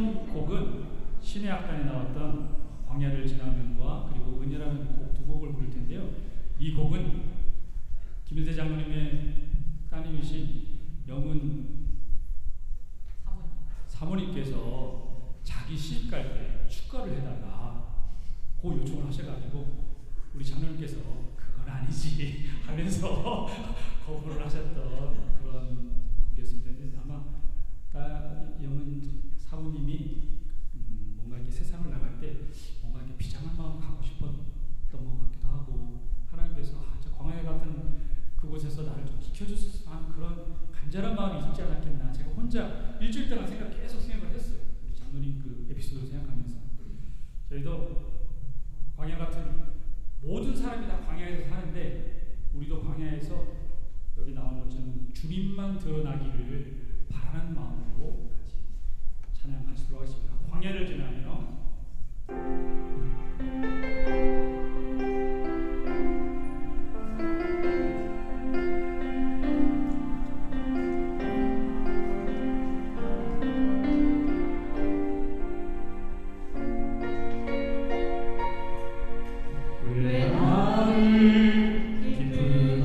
이번 곡은 신의 악단에 나왔던 광야를 지나면과 그리고 은혜라는 곡 두 곡을 부를 텐데요. 이 곡은 김일대 장로님의 따님이신 영은 사모님께서 자기 시집갈 때 축가를 해달라 그 요청을 하셔가지고 우리 장로님께서 그건 아니지 하면서 거부를 하셨던 그런 곡이었습니다. 아마 영은 사모님이 뭔가 이렇게 세상을 나갈 때 뭔가 이렇게 비장한 마음 갖고 싶었던 것 같기도 하고 하나님께서 저 광야 같은 그곳에서 나를 좀 지켜주셨으면 하는 그런 간절한 마음이 있지 않았겠나. 제가 혼자 일주일 동안 계속 생각을 했어요. 우리 장로님 그 에피소드를 생각하면서 저희도 광야 같은 모든 사람이 다 광야에서 사는데 우리도 광야에서 여기 나온 것처럼 주님만 드러나기를 바라는 마음으로 같이 찬양하시도록 하겠습니다. 광야를 지나며 왜 나를 기쁘게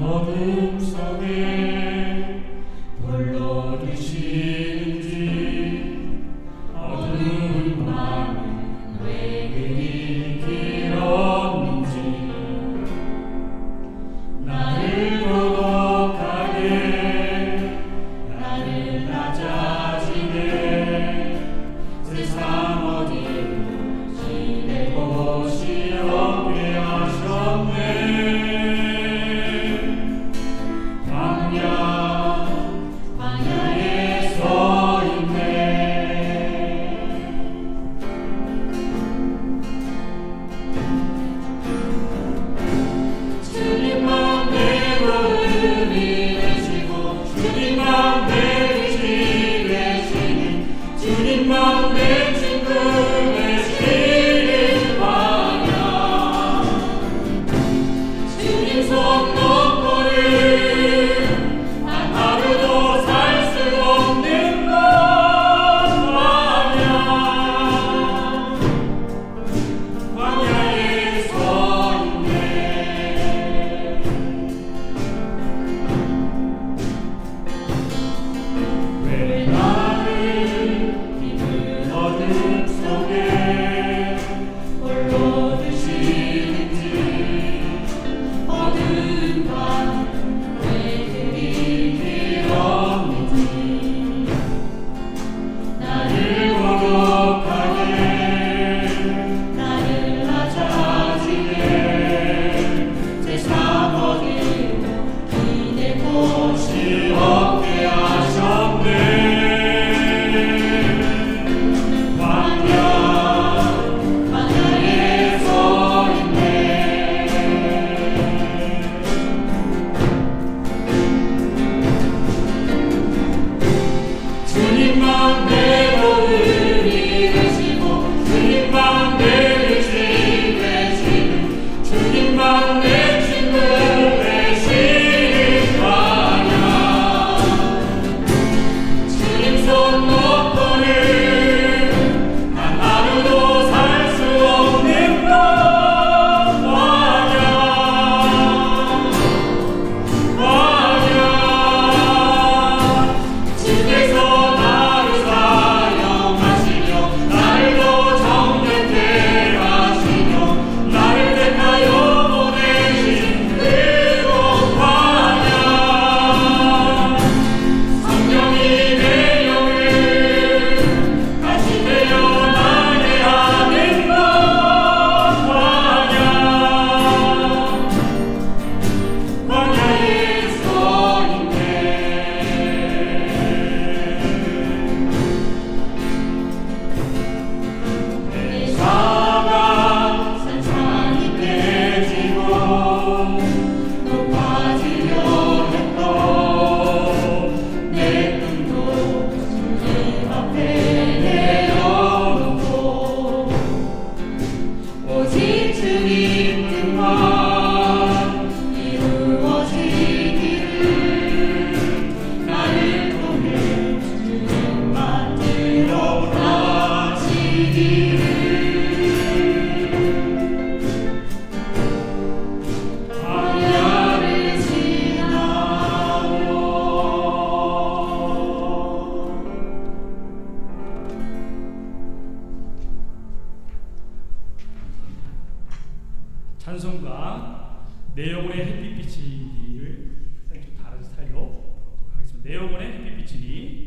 찬송가 내 영혼의 햇빛이니를 좀 다른 스타일로 부르도록 하겠습니다. 내 영혼의 햇빛이니.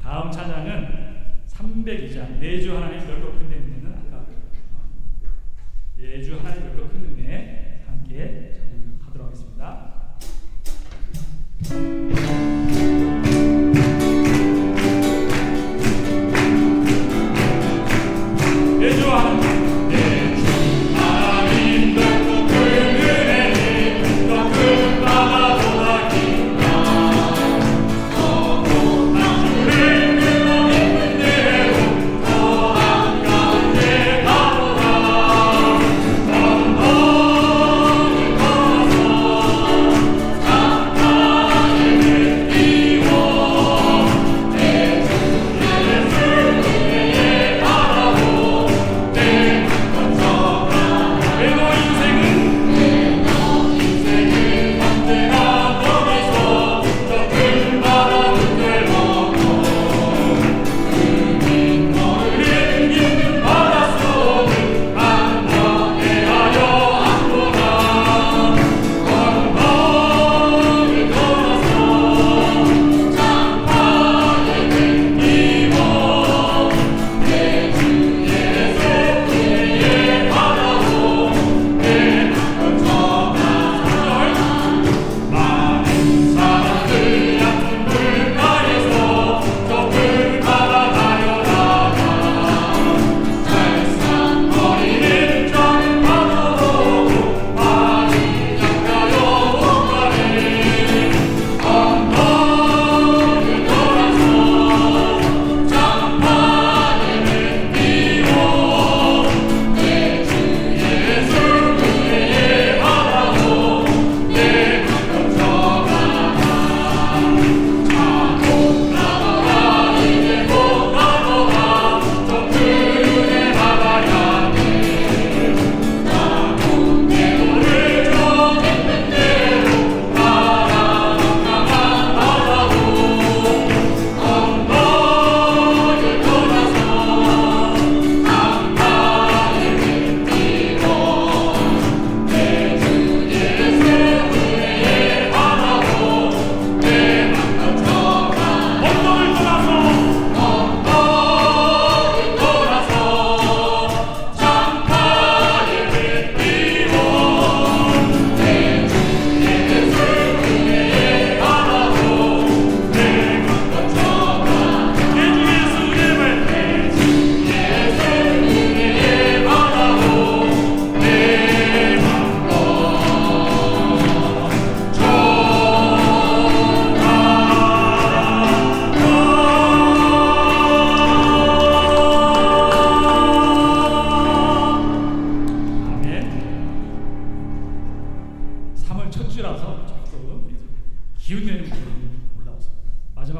다음 찬양은 302장 내주 하나님 넓고 큰 은혜는 아까 내주 하나님 넓고 큰 은혜 함께 찬양하도록 하겠습니다. 내주 하나님 내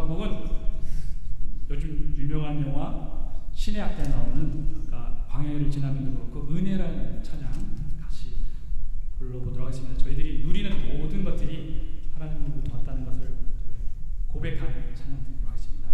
곡은 요즘 유명한 영화 신의 약대에 나오는 아까 광야를 지나면도 그렇고 은혜라는 찬양 같이 불러보도록 하겠습니다. 저희들이 누리는 모든 것들이 하나님으로부터 왔다는 것을 고백하는 찬양 드리도록 하겠습니다.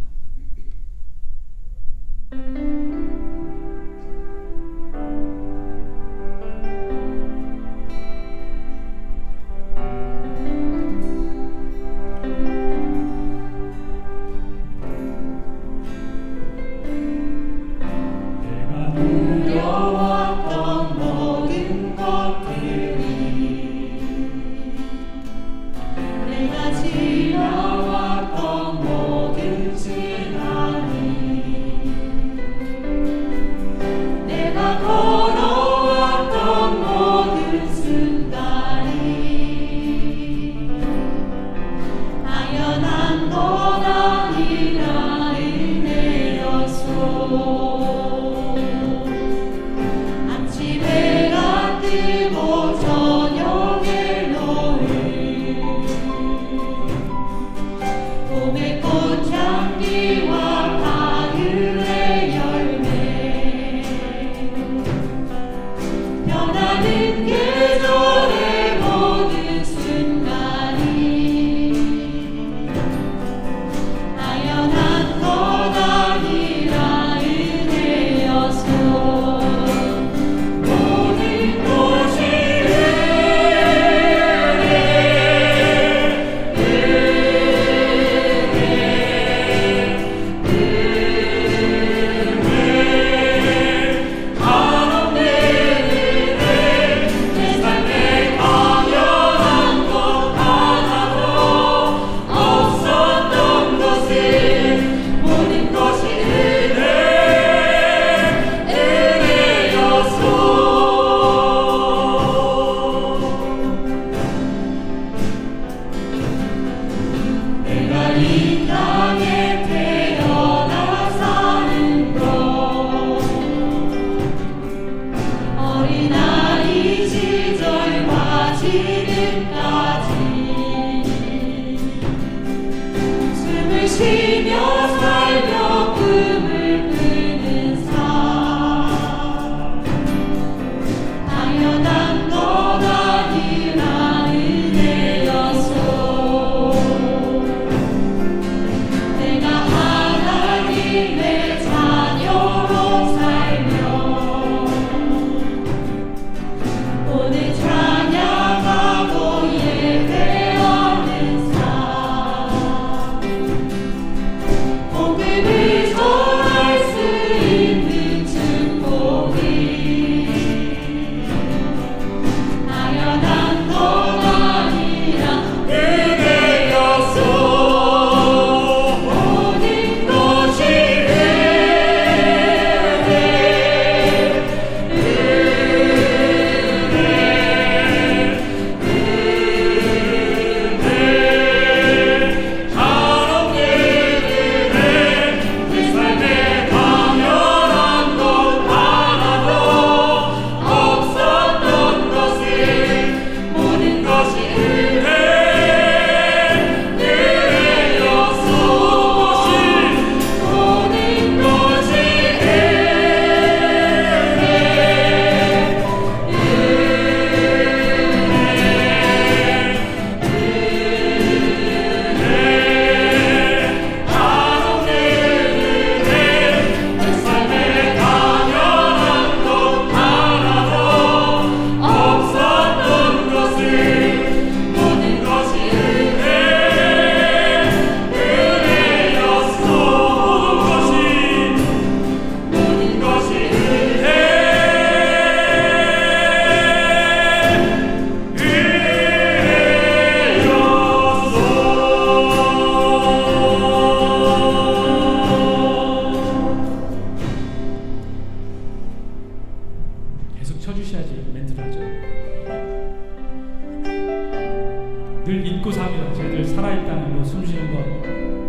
늘 잊고 삽니다. 저희들 살아있다는 것, 숨쉬는 것,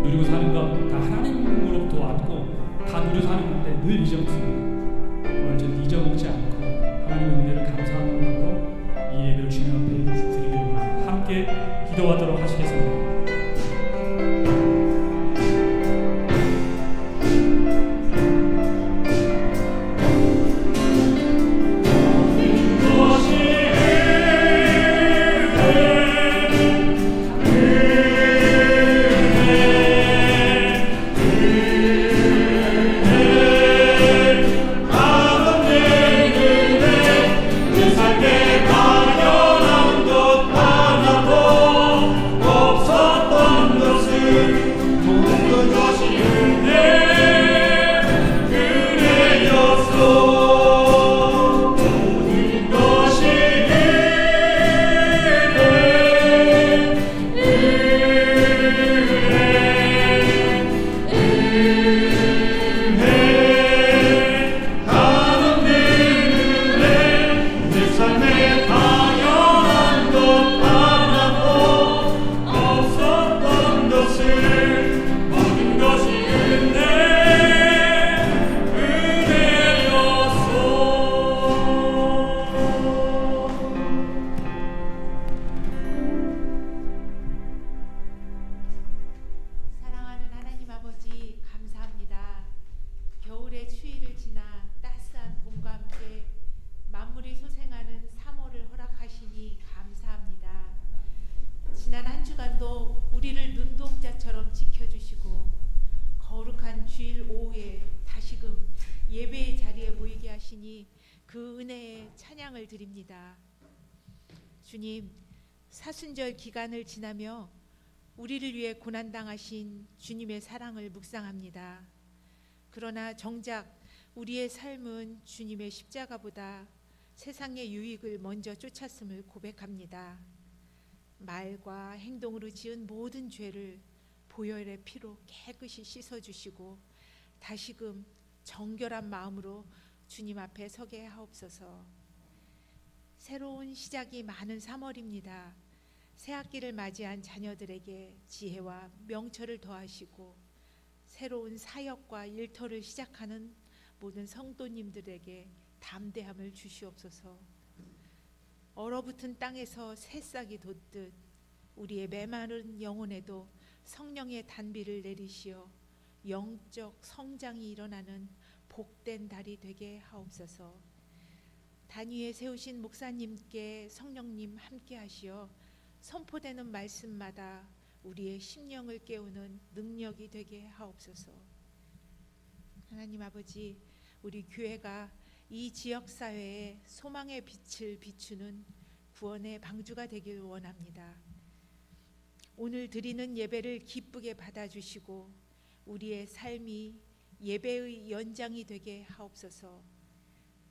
누리고 사는 것 다 하나님으로부터 왔고 다 누려 사는 건데 늘 잊어먹습니다. 오늘 저는 잊어먹지 않고 하나님의 은혜를 감사하는 마음으로 이 예배를 주님 앞에 드리기를 원합니다. 함께 기도하도록 하시겠습니다. 주일 오후에 다시금 예배의 자리에 모이게 하시니 그 은혜에 찬양을 드립니다. 주님, 사순절 기간을 지나며 우리를 위해 고난당하신 주님의 사랑을 묵상합니다. 그러나 정작 우리의 삶은 주님의 십자가보다 세상의 유익을 먼저 쫓았음을 고백합니다. 말과 행동으로 지은 모든 죄를 보혈의 피로 깨끗이 씻어주시고 다시금 정결한 마음으로 주님 앞에 서게 하옵소서. 새로운 시작이 많은 3월입니다. 새학기를 맞이한 자녀들에게 지혜와 명철을 더하시고 새로운 사역과 일터를 시작하는 모든 성도님들에게 담대함을 주시옵소서. 얼어붙은 땅에서 새싹이 돋듯 우리의 메마른 영혼에도 성령의 단비를 내리시어 영적 성장이 일어나는 복된 달이 되게 하옵소서. 단위에 세우신 목사님께 성령님 함께 하시어 선포되는 말씀마다 우리의 심령을 깨우는 능력이 되게 하옵소서. 하나님 아버지, 우리 교회가 이 지역사회에 소망의 빛을 비추는 구원의 방주가 되길 원합니다. 오늘 드리는 예배를 기쁘게 받아주시고 우리의 삶이 예배의 연장이 되게 하옵소서.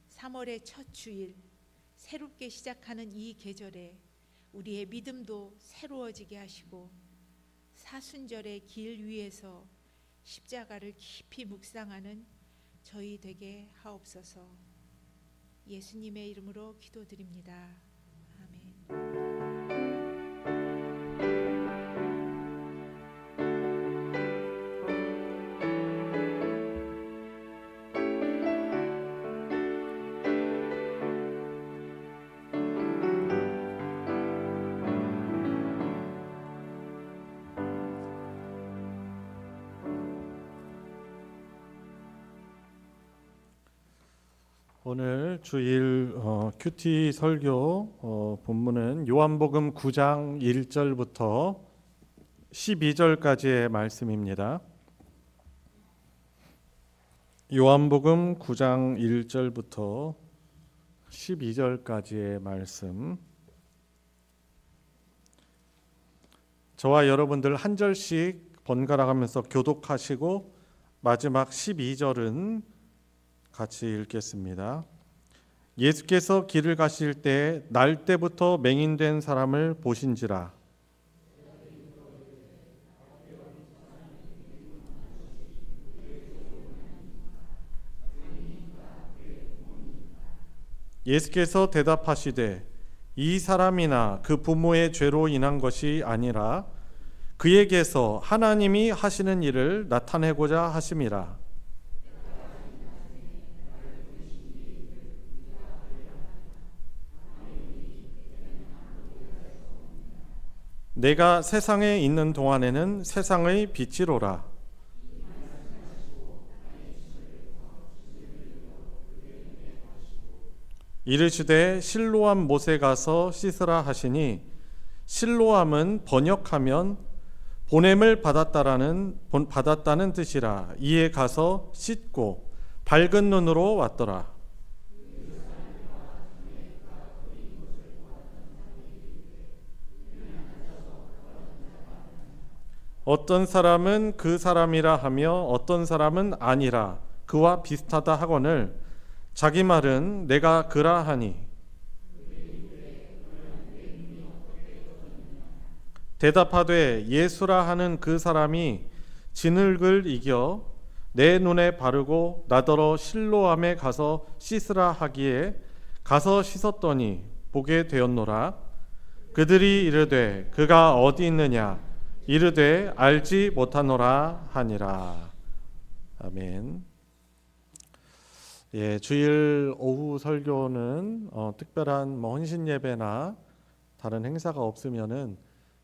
3월의 첫 주일, 새롭게 시작하는 이 계절에 우리의 믿음도 새로워지게 하시고 사순절의 길 위에서 십자가를 깊이 묵상하는 저희 되게 하옵소서. 예수님의 이름으로 기도드립니다. 아멘. 오늘 주일 큐티 설교 본문은 요한복음 9장 1절부터 12절까지의 말씀입니다. 요한복음 9장 1절부터 12절까지의 말씀. 저와 여러분들 한 절씩 번갈아 가면서 교독하시고 마지막 12절은 같이 읽겠습니다. 예수께서 길을 가실 때 날 때부터 맹인된 사람을 보신지라. 예수께서 대답하시되 이 사람이나 그 부모의 죄로 인한 것이 아니라 그에게서 하나님이 하시는 일을 나타내고자 하심이라. 내가 세상에 있는 동안에는 세상의 빛이로라. 이르시되 실로암 못에 가서 씻으라 하시니 실로암은 번역하면 보냄을 받았다는 뜻이라. 이에 가서 씻고 밝은 눈으로 왔더라. 어떤 사람은 그 사람이라 하며 어떤 사람은 아니라 그와 비슷하다 하거늘 자기 말은 내가 그라 하니. 대답하되 예수라 하는 그 사람이 진흙을 이겨 내 눈에 바르고 나더러 실로암에 가서 씻으라 하기에 가서 씻었더니 보게 되었노라. 그들이 이르되 그가 어디 있느냐 이르되 알지 못하노라 하니라. 아멘. 예, 주일 오후 설교는 특별한 헌신 예배나 다른 행사가 없으면은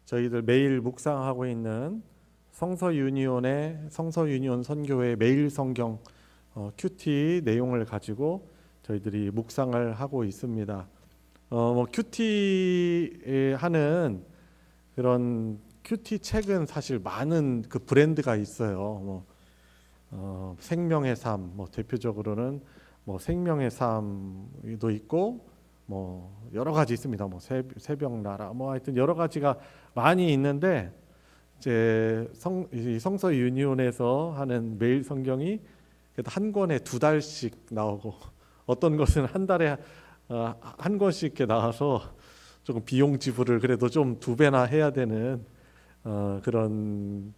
저희들 매일 묵상하고 있는 성서유니온의 성서유니온 선교회 매일 성경 큐티 내용을 가지고 저희들이 묵상을 하고 있습니다. 큐티 하는 그런 큐티 책은 사실 많은 그 브랜드가 있어요. 생명의 삶, 뭐 대표적으로는 뭐 생명의 삶도 있고 뭐 여러 가지 있습니다. 뭐 새벽 나라, 뭐 하여튼 여러 가지가 많이 있는데 이제 성서 유니온에서 하는 매일 성경이 그래도 한 권에 2달씩 나오고 어떤 것은 한 달에 한 권씩 이렇게 나와서 조금 비용 지불을 그래도 좀 2배나 해야 되는 그런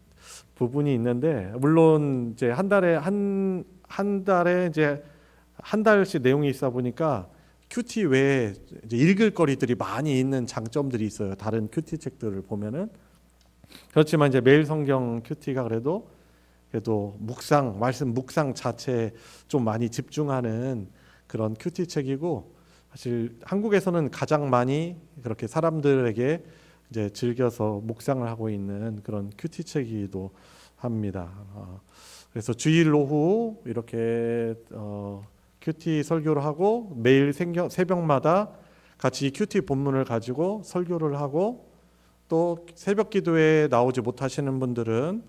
부분이 있는데, 물론 이제 한 달에 이제 한 달씩 내용이 있어 보니까 큐티 외에 이제 읽을 거리들이 많이 있는 장점들이 있어요. 다른 큐티 책들을 보면은. 그렇지만 이제 매일 성경 큐티가 그래도 말씀 묵상 자체에 좀 많이 집중하는 그런 큐티 책이고, 사실 한국에서는 가장 많이 그렇게 사람들에게 이제 즐겨서 묵상을 하고 있는 그런 큐티 책이기도 합니다. 그래서 주일 오후 이렇게 큐티 설교를 하고 매일 새벽마다 같이 큐티 본문을 가지고 설교를 하고, 또 새벽 기도에 나오지 못하시는 분들은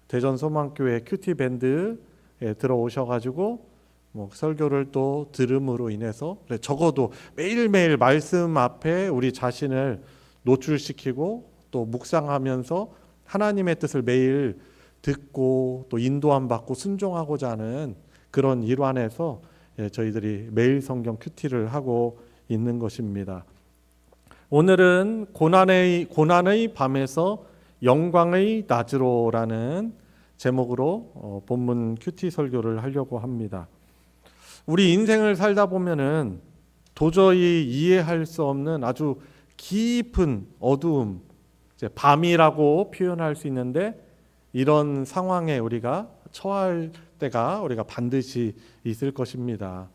대전 소망교회 큐티 밴드에 들어오셔가지고 뭐 설교를 또 들음으로 인해서 적어도 매일매일 말씀 앞에 우리 자신을 노출시키고 또 묵상하면서 하나님의 뜻을 매일 듣고 또 인도함 받고 순종하고자 하는 그런 일환에서 저희들이 매일 성경 큐티를 하고 있는 것입니다. 오늘은 고난의 밤에서 영광의 낮으로라는 제목으로 본문 큐티 설교를 하려고 합니다. 우리 인생을 살다 보면은 도저히 이해할 수 없는 아주 깊은 어두움, 이제 밤이라고 표현할 수 있는데, 이런 상황에 우리가 처할 때가 우리가 반드시 있을 것입니다.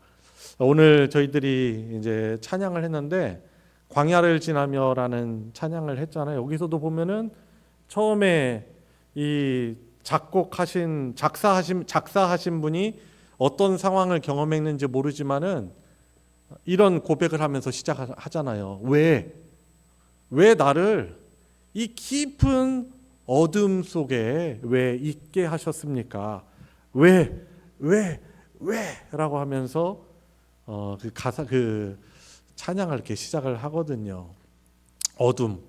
오늘 저희들이 이제 찬양을 했는데 광야를 지나며라는 찬양을 했잖아요. 여기서도 보면은 처음에 이 작사하신 분이 어떤 상황을 경험했는지 모르지만은 이런 고백을 하면서 시작하잖아요. 왜 나를 이 깊은 어둠 속에 왜 있게 하셨습니까? 라고 하면서 그 찬양을 이렇게 시작을 하거든요. 어둠,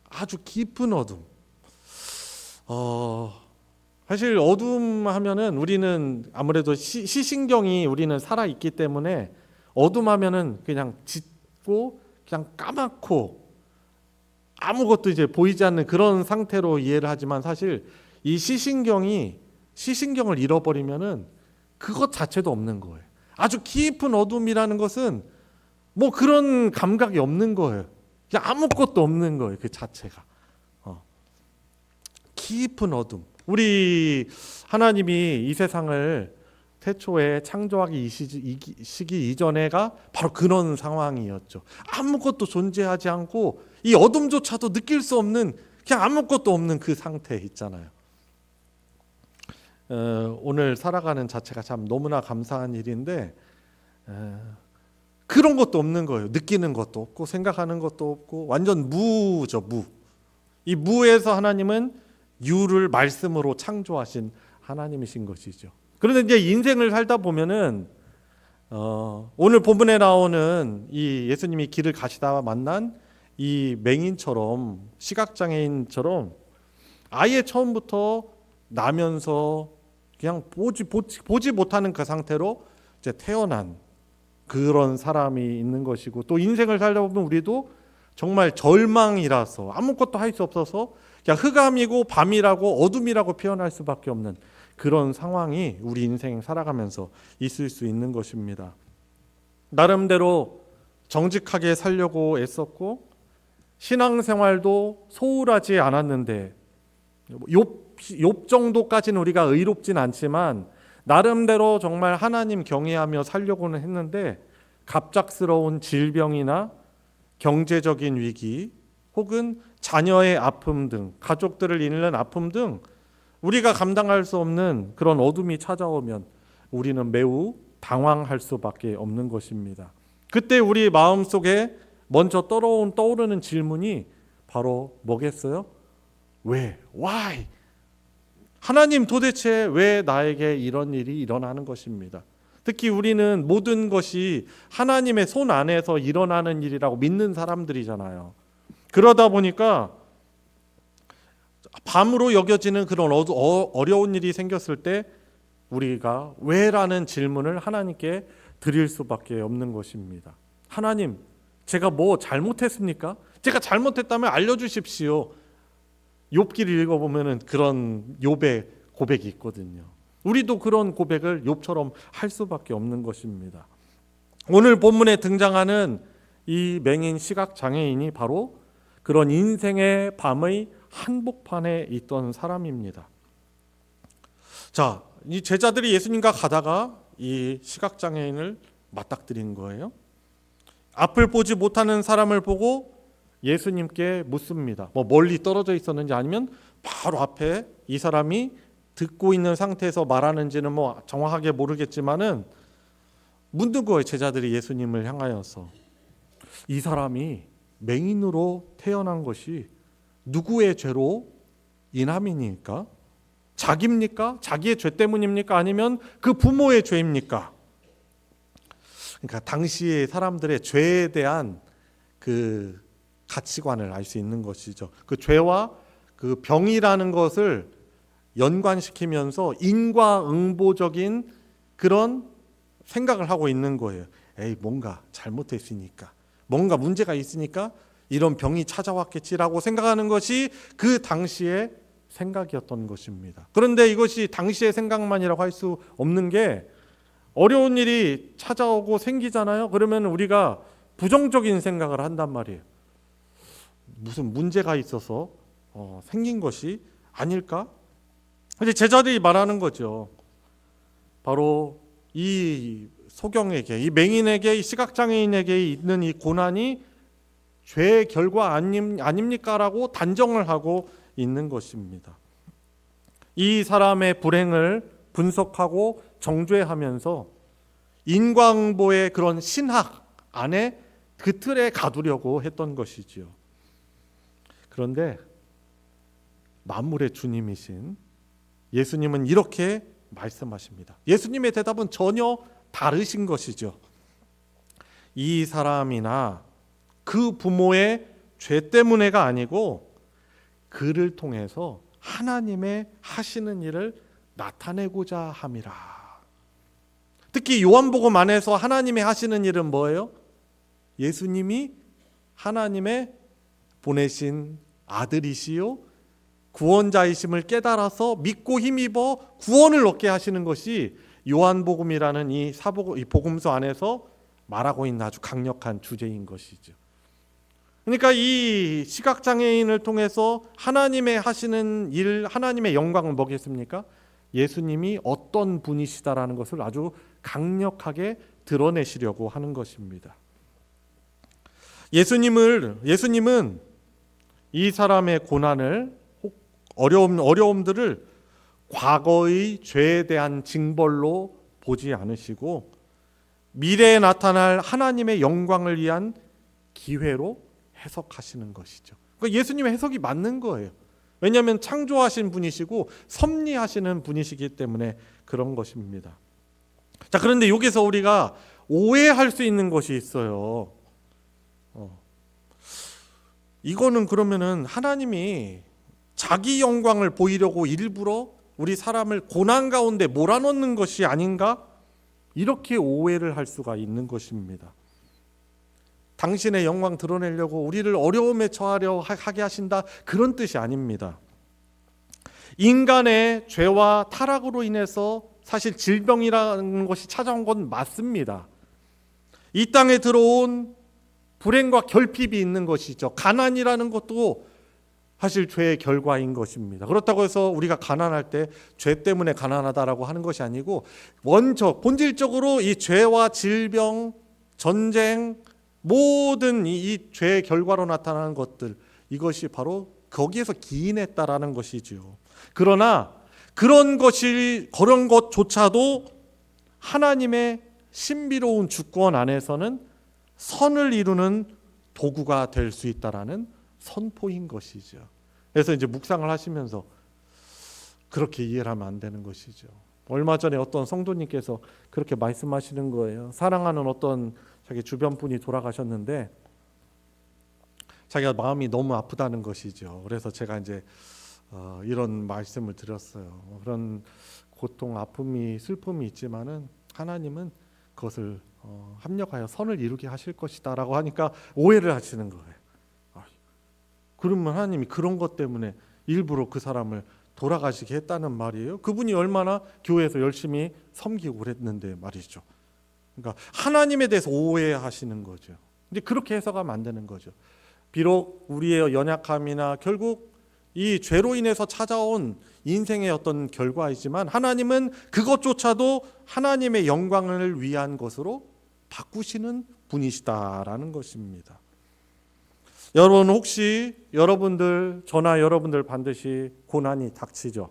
아주 깊은 어둠. 사실 어둠 하면은 우리는 아무래도 시신경이 우리는 살아 있기 때문에 어둠 하면은 그냥 짙고 그냥 까맣고 아무것도 이제 보이지 않는 그런 상태로 이해를 하지만, 사실 이 시신경을 잃어버리면은 그것 자체도 없는 거예요. 아주 깊은 어둠이라는 것은 뭐 그런 감각이 없는 거예요. 그냥 아무것도 없는 거예요. 그 자체가. 깊은 어둠. 우리 하나님이 이 세상을 태초에 창조하기 시기 이전에가 바로 그런 상황이었죠. 아무것도 존재하지 않고 이 어둠조차도 느낄 수 없는, 그냥 아무것도 없는 그 상태 있잖아요. 오늘 살아가는 자체가 참 너무나 감사한 일인데, 그런 것도 없는 거예요. 느끼는 것도 없고 생각하는 것도 없고 완전 무죠, 무. 이 무에서 하나님은 유를 말씀으로 창조하신 하나님이신 것이죠. 그런데 이제 인생을 살다 보면은 오늘 본문에 나오는 이 예수님이 길을 가시다 만난 이 맹인처럼, 시각장애인처럼 아예 처음부터 나면서 그냥 보지 못하는 그 상태로 이제 태어난 그런 사람이 있는 것이고, 또 인생을 살다 보면 우리도 정말 절망이라서 아무것도 할 수 없어서 그냥 흑암이고 밤이라고 어둠이라고 표현할 수밖에 없는 그런 상황이 우리 인생 살아가면서 있을 수 있는 것입니다. 나름대로 정직하게 살려고 애썼고 신앙생활도 소홀하지 않았는데, 욥 정도까지는 우리가 의롭진 않지만 나름대로 정말 하나님 경외하며 살려고는 했는데, 갑작스러운 질병이나 경제적인 위기 혹은 자녀의 아픔 등, 가족들을 잃는 아픔 등 우리가 감당할 수 없는 그런 어둠이 찾아오면 우리는 매우 당황할 수밖에 없는 것입니다. 그때 우리 마음속에 먼저 떠오르는 질문이 바로 뭐겠어요? 왜? Why? 하나님 도대체 왜 나에게 이런 일이 일어나는 것입니다. 특히 우리는 모든 것이 하나님의 손 안에서 일어나는 일이라고 믿는 사람들이잖아요. 그러다 보니까 밤으로 여겨지는 그런 어려운 일이 생겼을 때 우리가 왜라는 질문을 하나님께 드릴 수밖에 없는 것입니다. 하나님, 제가 뭐 잘못했습니까? 제가 잘못했다면 알려주십시오. 욥기를 읽어보면 그런 욥의 고백이 있거든요. 우리도 그런 고백을 욥처럼 할 수밖에 없는 것입니다. 오늘 본문에 등장하는 이 맹인 시각장애인이 바로 그런 인생의 밤의 한복판에 있던 사람입니다. 자, 이 제자들이 예수님과 가다가 이 시각장애인을 맞닥뜨린 거예요. 앞을 보지 못하는 사람을 보고 예수님께 묻습니다. 뭐 멀리 떨어져 있었는지 아니면 바로 앞에 이 사람이 듣고 있는 상태에서 말하는지는 뭐 정확하게 모르겠지만은 묻는 거예요. 제자들이 예수님을 향하여서. 이 사람이 맹인으로 태어난 것이 누구의 죄로 인함이니까? 자기입니까? 자기의 죄 때문입니까? 아니면 그 부모의 죄입니까? 그러니까 당시의 사람들의 죄에 대한 그 가치관을 알 수 있는 것이죠. 그 죄와 그 병이라는 것을 연관시키면서 인과응보적인 그런 생각을 하고 있는 거예요. 에이, 뭔가 잘못했으니까, 뭔가 문제가 있으니까 이런 병이 찾아왔겠지라고 생각하는 것이 그 당시의 생각이었던 것입니다. 그런데 이것이 당시의 생각만이라고 할 수 없는 게 어려운 일이 찾아오고 생기잖아요. 그러면 우리가 부정적인 생각을 한단 말이에요. 무슨 문제가 있어서 생긴 것이 아닐까? 근데 제자들이 말하는 거죠. 바로 이 소경에게, 이 맹인에게, 이 시각장애인에게 있는 이 고난이 죄의 결과 아닙니까? 라고 단정을 하고 있는 것입니다. 이 사람의 불행을 분석하고 정죄하면서 인과응보의 그런 신학 안에 그 틀에 가두려고 했던 것이지요. 그런데 만물의 주님이신 예수님은 이렇게 말씀하십니다. 예수님의 대답은 전혀 다르신 것이죠. 이 사람이나 그 부모의 죄 때문에가 아니고 그를 통해서 하나님의 하시는 일을 나타내고자 함이라. 특히 요한복음 안에서 하나님의 하시는 일은 뭐예요? 예수님이 하나님의 보내신 아들이시요 구원자이심을 깨달아서 믿고 힘입어 구원을 얻게 하시는 것이 요한복음이라는 이 복음서 안에서 말하고 있는 아주 강력한 주제인 것이죠. 그러니까 이 시각장애인을 통해서 하나님의 하시는 일, 하나님의 영광을 뭐겠습니까? 예수님이 어떤 분이시다라는 것을 아주 강력하게 드러내시려고 하는 것입니다. 예수님은 이 사람의 고난을, 어려움들을 과거의 죄에 대한 징벌로 보지 않으시고 미래에 나타날 하나님의 영광을 위한 기회로 해석하시는 것이죠. 그러니까 예수님의 해석이 맞는 거예요. 왜냐하면 창조하신 분이시고 섭리하시는 분이시기 때문에 그런 것입니다. 자, 그런데 여기서 우리가 오해할 수 있는 것이 있어요. 이거는 그러면은 하나님이 자기 영광을 보이려고 일부러 우리 사람을 고난 가운데 몰아넣는 것이 아닌가? 이렇게 오해를 할 수가 있는 것입니다. 당신의 영광 드러내려고 우리를 어려움에 처하려 하게 하신다, 그런 뜻이 아닙니다. 인간의 죄와 타락으로 인해서 사실 질병이라는 것이 찾아온 건 맞습니다. 이 땅에 들어온 불행과 결핍이 있는 것이죠. 가난이라는 것도 사실 죄의 결과인 것입니다. 그렇다고 해서 우리가 가난할 때 죄 때문에 가난하다라고 하는 것이 아니고 본질적으로 이 죄와 질병, 전쟁, 모든 이 죄의 결과로 나타나는 것들, 이것이 바로 거기에서 기인했다라는 것이지요. 그러나 그런 것조차도 하나님의 신비로운 주권 안에서는 선을 이루는 도구가 될 수 있다라는 선포인 것이죠. 그래서 이제 묵상을 하시면서 그렇게 이해를 하면 안 되는 것이죠. 얼마 전에 어떤 성도님께서 그렇게 말씀하시는 거예요. 사랑하는 어떤 자기 주변 분이 돌아가셨는데 자기가 마음이 너무 아프다는 것이죠. 그래서 제가 이제 이런 말씀을 드렸어요. 그런 고통, 아픔이, 슬픔이 있지만은 하나님은 그것을 합력하여 선을 이루게 하실 것이다라고 하니까 오해를 하시는 거예요. 그러면 하나님이 그런 것 때문에 일부러 그 사람을 돌아가시게 했다는 말이에요. 그분이 얼마나 교회에서 열심히 섬기고 그랬는데 말이죠. 그러니까 하나님에 대해서 오해하시는 거죠. 근데 그렇게 해석하면 안 되는 거죠. 비록 우리의 연약함이나 결국 이 죄로 인해서 찾아온 인생의 어떤 결과이지만 하나님은 그것조차도 하나님의 영광을 위한 것으로 바꾸시는 분이시다라는 것입니다. 여러분 혹시 여러분들 저나 여러분들 반드시 고난이 닥치죠.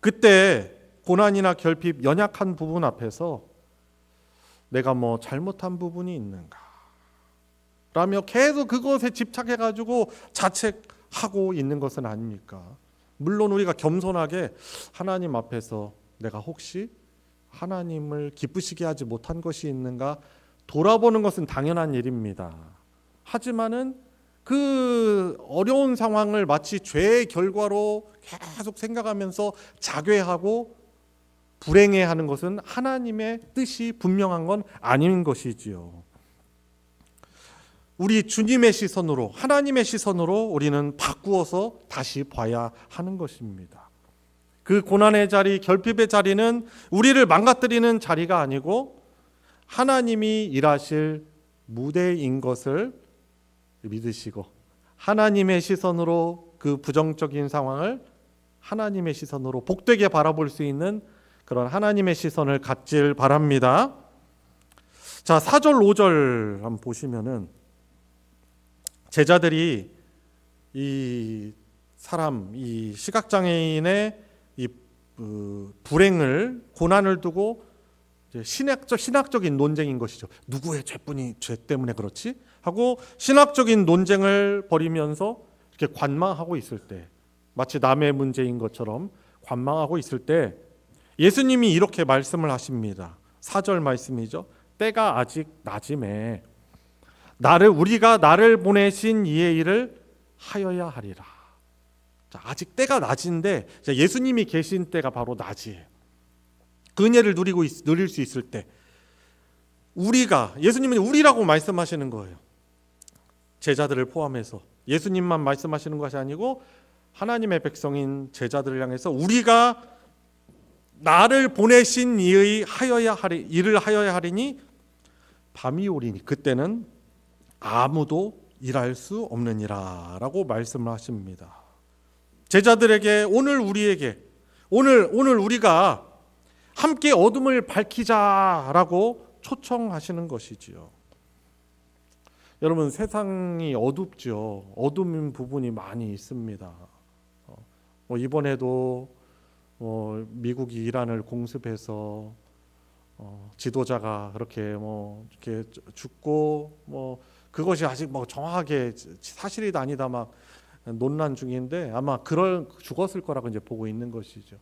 그때 고난이나 결핍, 연약한 부분 앞에서 내가 뭐 잘못한 부분이 있는가 라며 계속 그것에 집착해가지고 자책하고 있는 것은 아닙니까? 물론 우리가 겸손하게 하나님 앞에서 내가 혹시 하나님을 기쁘시게 하지 못한 것이 있는가 돌아보는 것은 당연한 일입니다. 하지만은 그 어려운 상황을 마치 죄의 결과로 계속 생각하면서 자괴하고 불행해하는 것은 하나님의 뜻이 분명한 건 아닌 것이지요. 우리 주님의 시선으로, 하나님의 시선으로 우리는 바꾸어서 다시 봐야 하는 것입니다. 그 고난의 자리, 결핍의 자리는 우리를 망가뜨리는 자리가 아니고 하나님이 일하실 무대인 것을 믿으시고 하나님의 시선으로 그 부정적인 상황을 하나님의 시선으로 복되게 바라볼 수 있는 그런 하나님의 시선을 갖길 바랍니다. 자, 4절 5절 한번 보시면은 제자들이 이 사람, 이 시각장애인의 이 불행을, 고난을 두고 신학적인 논쟁인 것이죠. 누구의 죄 때문에 그렇지? 하고 신학적인 논쟁을 벌이면서 이렇게 관망하고 있을 때, 마치 남의 문제인 것처럼 관망하고 있을 때 예수님이 이렇게 말씀을 하십니다. 4절 말씀이죠. 때가 아직 낮음에 우리가 나를 보내신 이의 일을 하여야 하리라. 자, 아직 때가 낮인데 예수님이 계신 때가 바로 낮이에요. 그 은혜를 누릴 수 있을 때 예수님은 우리라고 말씀하시는 거예요. 제자들을 포함해서 예수님만 말씀하시는 것이 아니고 하나님의 백성인 제자들을 향해서 우리가 나를 보내신 이의 일을 하여야 하리니 밤이 오리니 그때는 아무도 일할 수 없느니라 라고 말씀을 하십니다. 제자들에게 오늘 우리가 함께 어둠을 밝히자라고 초청하시는 것이지요. 여러분 세상이 어둡죠. 어두운 부분이 많이 있습니다. 이번에도 미국이 이란을 공습해서 지도자가 그렇게 이렇게 죽고 그것이 아직 정확하게 사실이다 아니다 막 논란 중인데 아마 죽었을 거라고 이제 보고 있는 것이죠.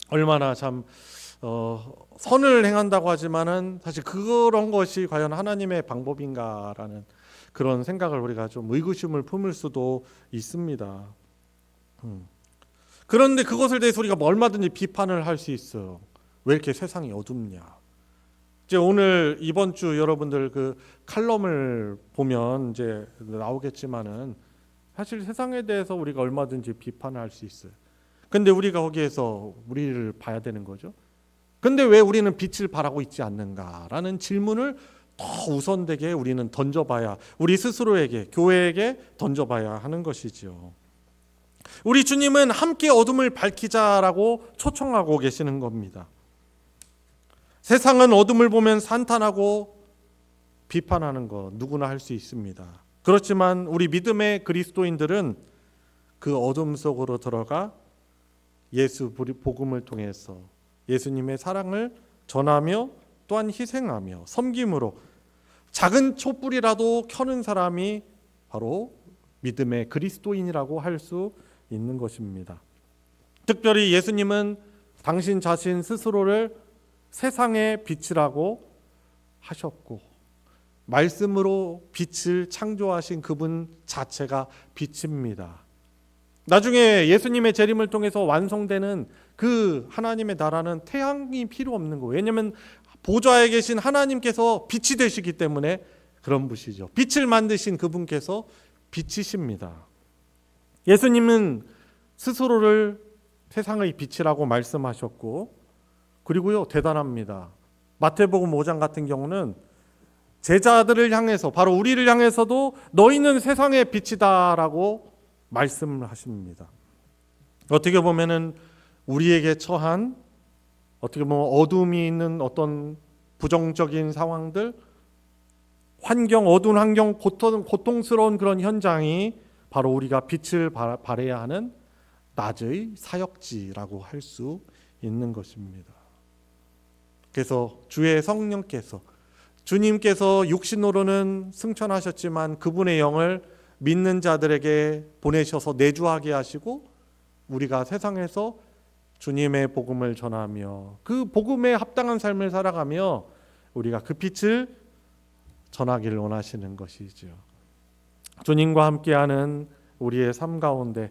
얼마나 참 선을 행한다고 하지만은 사실 그런 것이 과연 하나님의 방법인가라는 그런 생각을 우리가 좀 의구심을 품을 수도 있습니다. 그런데 그것을 대해서 우리가 얼마든지 비판을 할 수 있어요. 왜 이렇게 세상이 어둡냐? 이제 오늘 이번 주 여러분들 그 칼럼을 보면 이제 나오겠지만은 사실 세상에 대해서 우리가 얼마든지 비판을 할 수 있어요. 근데 우리가 거기에서 우리를 봐야 되는 거죠. 근데 왜 우리는 빛을 발하고 있지 않는가라는 질문을 더 우선되게 우리는 던져봐야, 우리 스스로에게, 교회에게 던져봐야 하는 것이지요. 우리 주님은 함께 어둠을 밝히자라고 초청하고 계시는 겁니다. 세상은 어둠을 보면 산탄하고 비판하는 거 누구나 할 수 있습니다. 그렇지만 우리 믿음의 그리스도인들은 그 어둠 속으로 들어가 예수 복음을 통해서 예수님의 사랑을 전하며 또한 희생하며 섬김으로 작은 촛불이라도 켜는 사람이 바로 믿음의 그리스도인이라고 할 수 있는 것입니다. 특별히 예수님은 당신 자신 스스로를 세상의 빛이라고 하셨고 말씀으로 빛을 창조하신 그분 자체가 빛입니다. 나중에 예수님의 재림을 통해서 완성되는 그 하나님의 나라는 태양이 필요 없는 거예요. 왜냐하면 보좌에 계신 하나님께서 빛이 되시기 때문에 그런 분이죠. 빛을 만드신 그분께서 빛이십니다. 예수님은 스스로를 세상의 빛이라고 말씀하셨고, 그리고요 대단합니다. 마태복음 5장 같은 경우는 제자들을 향해서, 바로 우리를 향해서도 너희는 세상의 빛이다라고 말씀을 하십니다. 어떻게 보면은 우리에게 처한, 어떻게 보면 어둠이 있는 어떤 부정적인 상황들, 어두운 환경, 고통스러운 그런 현장이 바로 우리가 빛을 발해야 하는 낮의 사역지라고 할 수 있는 것입니다. 그래서 주의 성령께서, 주님께서 육신으로는 승천하셨지만 그분의 영을 믿는 자들에게 보내셔서 내주하게 하시고 우리가 세상에서 주님의 복음을 전하며 그 복음에 합당한 삶을 살아가며 우리가 그 빛을 전하기를 원하시는 것이죠. 주님과 함께하는 우리의 삶 가운데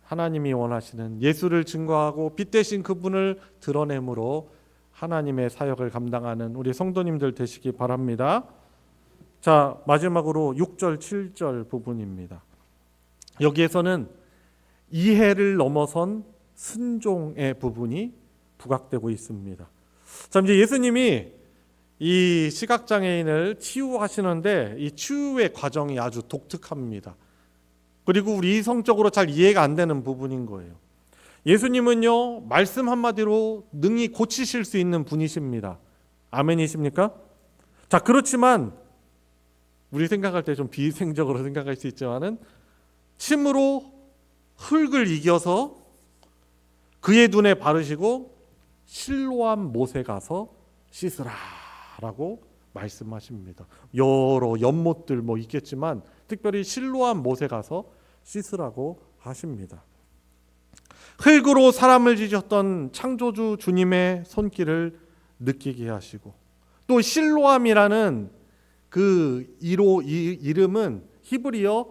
하나님이 원하시는 예수를 증거하고 빛 대신 그분을 드러내므로 하나님의 사역을 감당하는 우리 성도님들 되시기 바랍니다. 자, 마지막으로 6절, 7절 부분입니다. 여기에서는 이해를 넘어선 순종의 부분이 부각되고 있습니다. 자, 이제 예수님이 이 시각장애인을 치유하시는데 이 치유의 과정이 아주 독특합니다. 그리고 우리 이성적으로 잘 이해가 안 되는 부분인 거예요. 예수님은요, 말씀 한마디로 능히 고치실 수 있는 분이십니다. 아멘이십니까? 자, 그렇지만 우리 생각할 때 좀 비위생적으로 생각할 수 있지만은 침으로 흙을 이겨서 그의 눈에 바르시고 실로암 못에 가서 씻으라라고 말씀하십니다. 여러 연못들 뭐 있겠지만 특별히 실로암 못에 가서 씻으라고 하십니다. 흙으로 사람을 지으셨던 창조주 주님의 손길을 느끼게 하시고, 또 실로암이라는 그 이름은 히브리어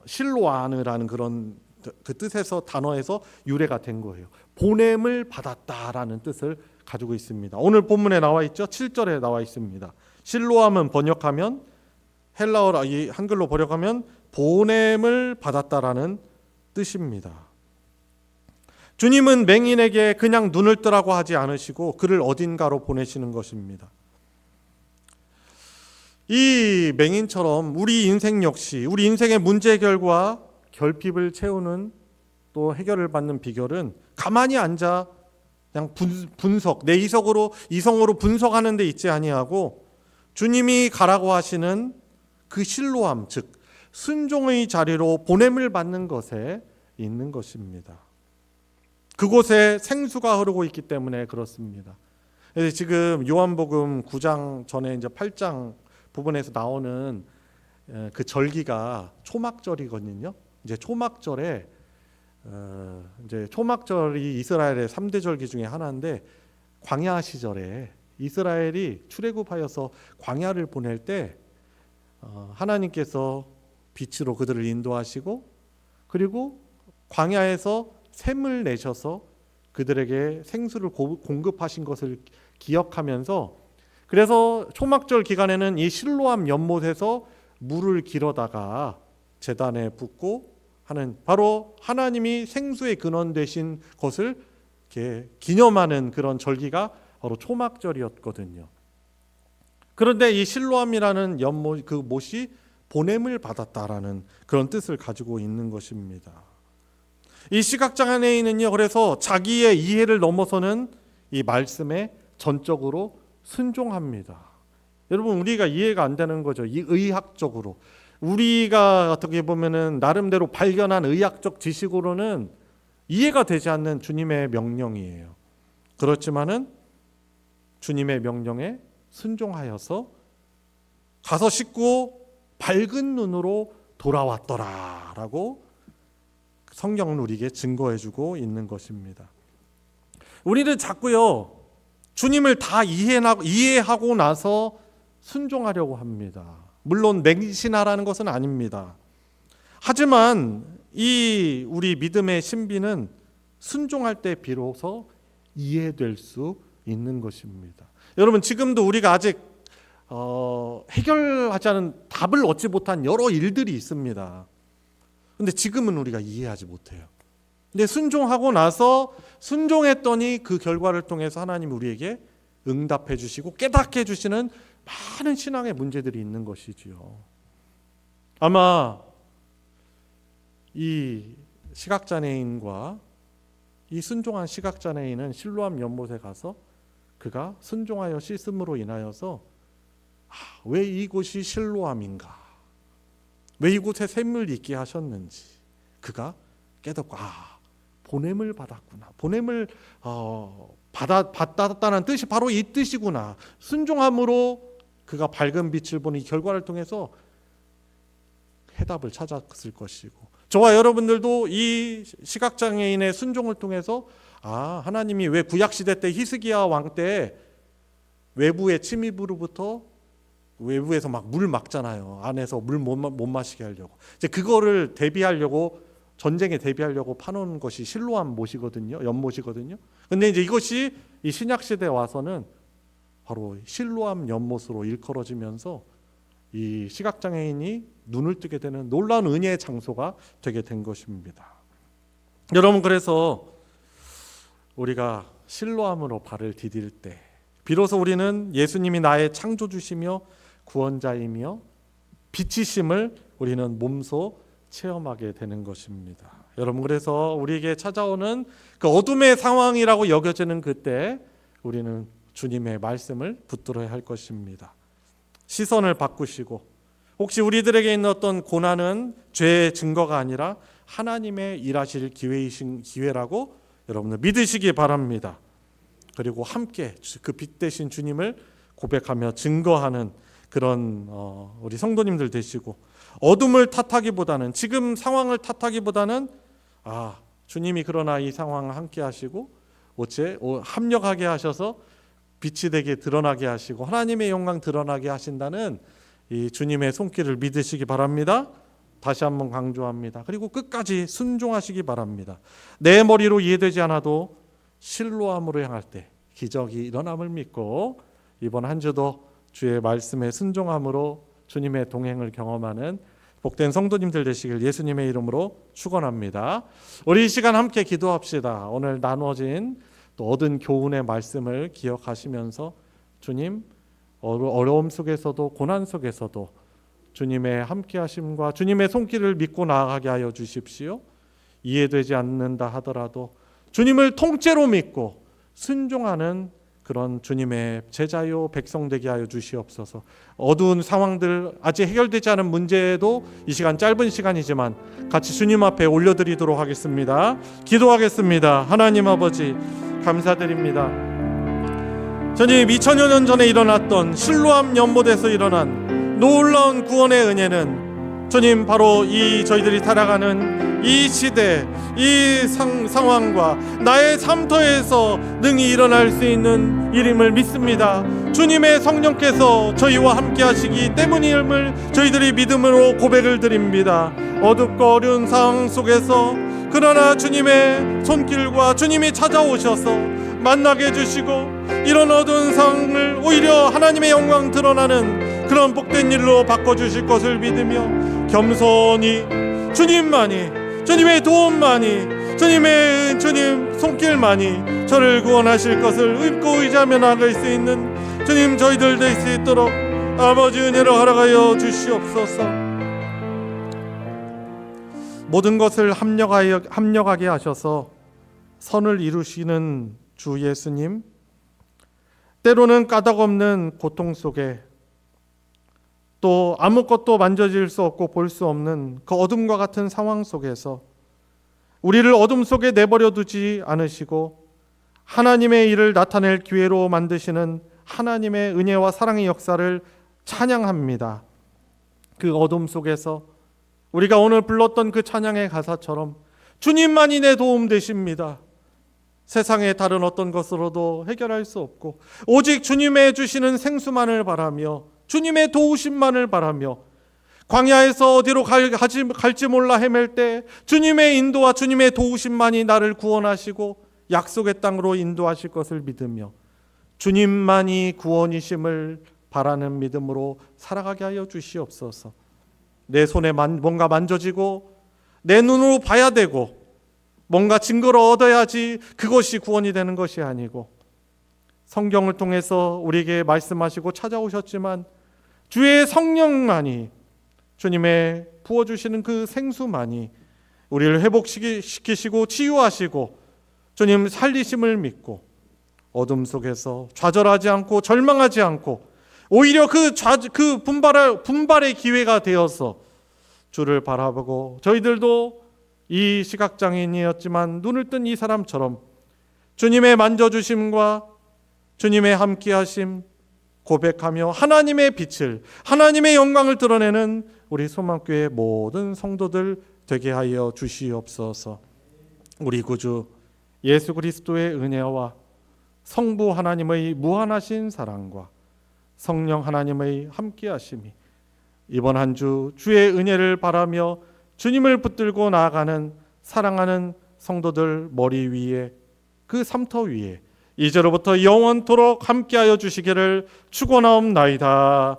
실로아느라는 그런 그 뜻에서, 단어에서 유래가 된 거예요. 보냄을 받았다라는 뜻을 가지고 있습니다. 오늘 본문에 나와 있죠. 7절에 나와 있습니다. 실로암은 번역하면, 헬라어로 한글로 번역하면 보냄을 받았다라는 뜻입니다. 주님은 맹인에게 그냥 눈을 뜨라고 하지 않으시고 그를 어딘가로 보내시는 것입니다. 이 맹인처럼 우리 인생 역시, 우리 인생의 문제 해결과 결핍을 채우는, 또 해결을 받는 비결은 가만히 앉아 그냥 분석, 내 이성으로 분석하는 데 있지 아니하고 주님이 가라고 하시는 그 실로암, 즉 순종의 자리로 보냄을 받는 것에 있는 것입니다. 그곳에 생수가 흐르고 있기 때문에 그렇습니다. 그래서 지금 요한복음 9장 전에 이제 8장 부분에서 나오는 그 절기가 초막절이거든요. 이제 초막절에 이제 초막절이 이스라엘의 3대 절기 중에 하나인데, 광야 시절에 이스라엘이 출애굽하여서 광야를 보낼 때 하나님께서 빛으로 그들을 인도하시고, 그리고 광야에서 샘을 내셔서 그들에게 생수를 공급하신 것을 기억하면서, 그래서 초막절 기간에는 이 실로암 연못에서 물을 길어다가 제단에 붓고 하는, 바로 하나님이 생수의 근원 되신 것을 이렇게 기념하는 그런 절기가 바로 초막절이었거든요. 그런데 이 실로암이라는 연못, 그 못이 보냄을 받았다라는 그런 뜻을 가지고 있는 것입니다. 이 시각장애인은요, 그래서 자기의 이해를 넘어서는 이 말씀에 전적으로 순종합니다. 여러분, 우리가 이해가 안 되는 거죠. 이 의학적으로 우리가 어떻게 보면은 나름대로 발견한 의학적 지식으로는 이해가 되지 않는 주님의 명령이에요. 그렇지만은 주님의 명령에 순종하여서 가서 씻고 밝은 눈으로 돌아왔더라라고 성경은 우리에게 증거해주고 있는 것입니다. 우리는 자꾸요 주님을 다 이해하고 나서 순종하려고 합니다. 물론 맹신하라는 것은 아닙니다. 하지만 이 우리 믿음의 신비는 순종할 때 비로소 이해될 수 있는 것입니다. 여러분, 지금도 우리가 아직 해결하지 않은 답을 얻지 못한 여러 일들이 있습니다. 근데 지금은 우리가 이해하지 못해요. 근데 순종하고 나서 순종했더니 그 결과를 통해서 하나님 우리에게 응답해 주시고 깨닫게 해 주시는 많은 신앙의 문제들이 있는 것이지요. 아마 이 시각장애인과 이 순종한 시각장애인은 실로암 연못에 가서 그가 순종하여 씻음으로 인하여서 왜 이곳이 실로암인가, 왜 이곳에 샘을 있게 하셨는지 그가 깨닫고 보냄을 받았구나, 보냄을 받았다는 뜻이 바로 이 뜻이구나. 순종함으로 그가 밝은 빛을 보니 결과를 통해서 해답을 찾았을 것이고, 저와 여러분들도 이 시각장애인의 순종을 통해서 하나님이 왜 구약시대 때 히스기야 왕 때 외부의 침입으로부터 외부에서 막 물 막잖아요. 안에서 물 못 마시게 하려고. 이제 그거를 대비하려고, 전쟁에 대비하려고 파놓은 것이 실로암 못이거든요. 연못이거든요. 근데 이제 이것이 이 신약 시대에 와서는 바로 실로암 연못으로 일컬어지면서 이 시각장애인이 눈을 뜨게 되는 놀라운 은혜의 장소가 되게 된 것입니다. 여러분, 그래서 우리가 실로암으로 발을 디딜 때 비로소 우리는 예수님이 나의 창조주시며 구원자이며 빛이심을 우리는 몸소 체험하게 되는 것입니다. 여러분, 그래서 우리에게 찾아오는 그 어둠의 상황이라고 여겨지는 그때 우리는 주님의 말씀을 붙들어야 할 것입니다. 시선을 바꾸시고, 혹시 우리들에게 있는 어떤 고난은 죄의 증거가 아니라 하나님의 일하실 기회라고 여러분들 믿으시기 바랍니다. 그리고 함께 그 빛 대신 주님을 고백하며 증거하는 그런 우리 성도님들 되시고, 어둠을 탓하기보다는, 지금 상황을 탓하기보다는 주님이 그러나 이 상황을 함께 하시고 합력하게 하셔서 빛이 되게 드러나게 하시고 하나님의 영광 드러나게 하신다는 이 주님의 손길을 믿으시기 바랍니다. 다시 한번 강조합니다. 그리고 끝까지 순종하시기 바랍니다. 내 머리로 이해되지 않아도 실로암으로 향할 때 기적이 일어남을 믿고 이번 한 주도 주의 말씀에 순종함으로 주님의 동행을 경험하는 복된 성도님들 되시길 예수님의 이름으로 축원합니다. 우리 이 시간 함께 기도합시다. 오늘 나누어진 또 얻은 교훈의 말씀을 기억하시면서 주님, 어려움 속에서도 고난 속에서도 주님의 함께하심과 주님의 손길을 믿고 나아가게 하여 주십시오. 이해되지 않는다 하더라도 주님을 통째로 믿고 순종하는 그런 주님의 제자요 백성 되게 하여 주시옵소서. 어두운 상황들, 아직 해결되지 않은 문제도 이 시간, 짧은 시간이지만 같이 주님 앞에 올려드리도록 하겠습니다. 기도하겠습니다. 하나님 아버지, 감사드립니다. 주님, 2000여 년 전에 일어났던 실로암 연못에서 일어난 놀라운 구원의 은혜는 주님, 바로 이 저희들이 살아가는 이 시대, 이 상황과 나의 삶터에서 능히 일어날 수 있는 일임을 믿습니다. 주님의 성령께서 저희와 함께 하시기 때문임을 저희들이 믿음으로 고백을 드립니다. 어둡고 어려운 상황 속에서 그러나 주님의 손길과 주님이 찾아오셔서 만나게 해주시고 이런 어두운 상황을 오히려 하나님의 영광 드러나는 그런 복된 일로 바꿔주실 것을 믿으며 겸손히 주님만이, 주님의 도움만이, 주님 손길만이 저를 구원하실 것을 믿고 의지하며 나아갈 수 있는 주님, 저희들 될 수 있도록 아버지 은혜로 허락하여 주시옵소서. 모든 것을 합력하게 하셔서 선을 이루시는 주 예수님, 때로는 까닭없는 고통 속에 또 아무것도 만져질 수 없고 볼 수 없는 그 어둠과 같은 상황 속에서 우리를 어둠 속에 내버려 두지 않으시고 하나님의 일을 나타낼 기회로 만드시는 하나님의 은혜와 사랑의 역사를 찬양합니다. 그 어둠 속에서 우리가 오늘 불렀던 그 찬양의 가사처럼 주님만이 내 도움 되십니다. 세상의 다른 어떤 것으로도 해결할 수 없고 오직 주님의 주시는 생수만을 바라며 주님의 도우심만을 바라며 광야에서 어디로 갈지 몰라 헤맬 때 주님의 인도와 주님의 도우심만이 나를 구원하시고 약속의 땅으로 인도하실 것을 믿으며 주님만이 구원이심을 바라는 믿음으로 살아가게 하여 주시옵소서. 내 손에 뭔가 만져지고 내 눈으로 봐야 되고 뭔가 증거를 얻어야지 그것이 구원이 되는 것이 아니고 성경을 통해서 우리에게 말씀하시고 찾아오셨지만 주의 성령만이 주님의 부어주시는 그 생수만이 우리를 회복시키시고 치유하시고 주님 살리심을 믿고 어둠 속에서 좌절하지 않고 절망하지 않고 오히려 그 분발의 기회가 되어서 주를 바라보고 저희들도 이 시각장애인이었지만 눈을 뜬 이 사람처럼 주님의 만져주심과 주님의 함께하심 고백하며 하나님의 빛을 하나님의 영광을 드러내는 우리 소망교회 모든 성도들 되게 하여 주시옵소서. 우리 구주 예수 그리스도의 은혜와 성부 하나님의 무한하신 사랑과 성령 하나님의 함께하심이 이번 한 주 주의 은혜를 바라며 주님을 붙들고 나아가는 사랑하는 성도들 머리 위에 그 삼터 위에 이제로부터 영원토록 함께하여 주시기를 축원하옵나이다.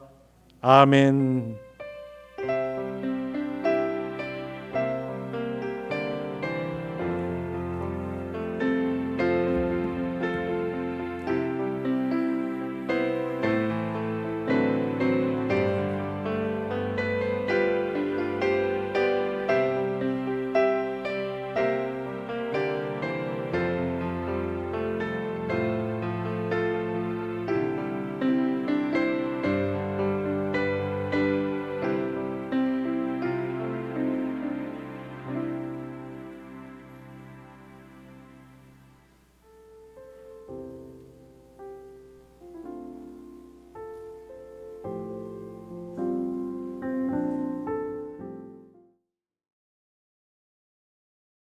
아멘.